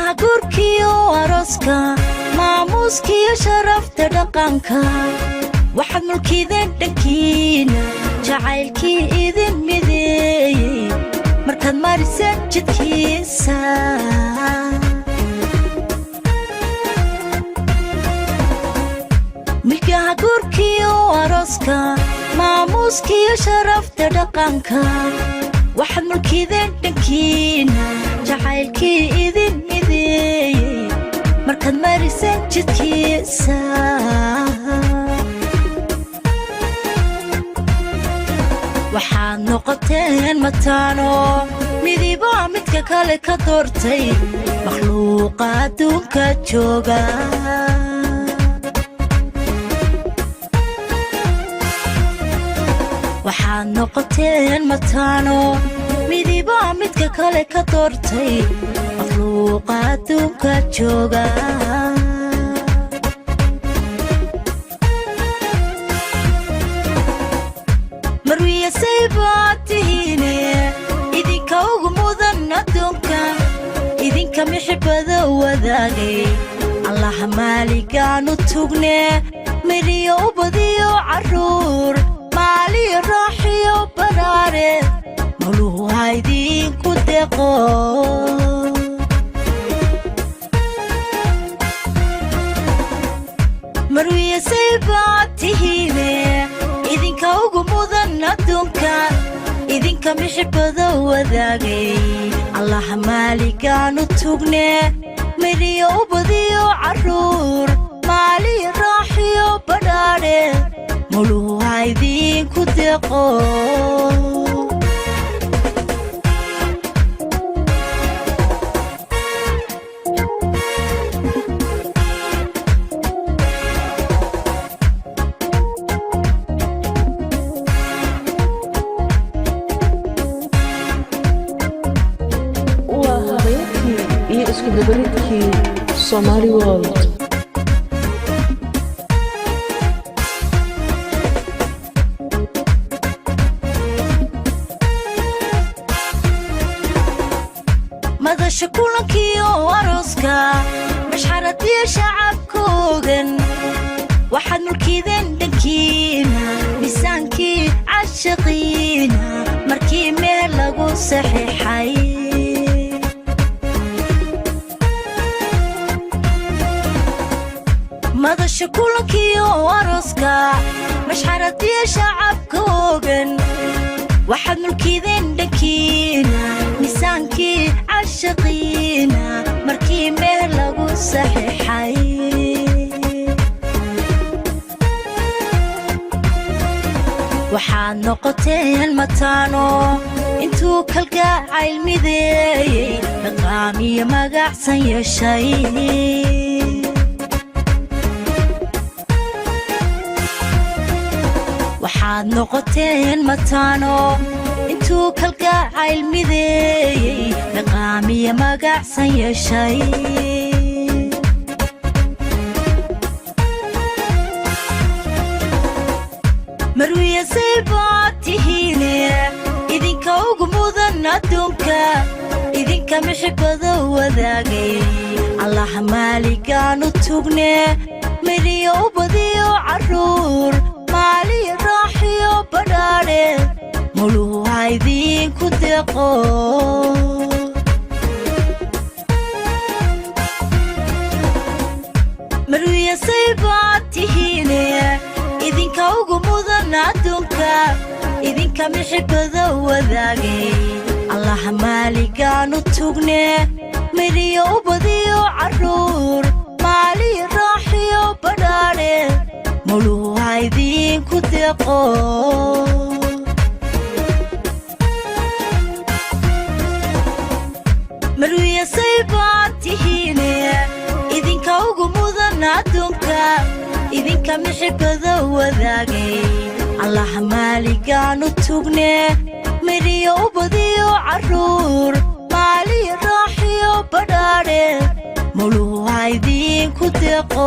milgaha gurkiyo aroska maamuuskiyo sharafta dhaqanka waxaad mulkideen dhankiina jacaylkii idin mideeyey markaad mariseen jidkiisa milgaha gurkiyo aroska maamuuskiyo sharafta dhaqanka waxaad mulkideen dhankiina jacaylkii idin mideeyey markaad mariseen jidkiisa waxaad noqoteen mataano midiba midka kale ka doortay makhluuqa adduunka jooga waxaad noqoteen mataano midiba midka kale ka doortay makhluuqa adduunka jooga marwiyasay baad tihiine idinka ugu mudan adduunka idinka mixibada wadaagay allaha maaligaanu tugne midhiyo u badiyo carruur maaliyo raaxiyo baraare mawluhu ha idinku deeqo marwiyasay baad tihiine idinka ugu mudan adduunka idinka mixibada wadaagay allaha maaligaanu tugne midhiyo u badiyo carruur maaliyo raaxiyo badhaadhe mawluhu ha idinku deeqo iskudabaridkii Somali World madasha kulankiyo aroska mashxaradiyo shacabkoogan waxaad mulkideen dhankiina misaankii cashaqiina markii meel lagu saxiixay madasha kulankiyo aroska mashxaradiyo shacabkoogan waxaad mulkideen dhankiina misaankii cashaqiina markii meel lagu saxiixay waxaad noqoteen mataano intuu kalgacayl mideeyey dhaqaamiyo magacsan yeeshay waxaad noqoteen mataano intuu kalgacayl mideeyey dhaqaamiyo magacsan yeeshay marwiyasay baad tihiine idinka ugu mudan adduunka idinka mixibada wadaagay allaha maaligaanu tugne midhiyo u badiyo carruur maaliyo raaxiyo badhaadhe mawluhu ha idinku deeqo marwiyasay baad tihiine idinka ugu mudan adduunka idinka mixibada wadaagay allaha maaligaanu tugne midhiyo u badiyo carruur maaliyo raaxiyo badhaadhe mawluhu ha idinku deeqo marwiyasay baad tihiine idinka ugu mudan adduunka idinka mixibada wadaagay allaha maaligaanu tugne midhiyo u badiyo carruur maaliyo raaxiyo badhaadhe mawluhu ha idinku deeqo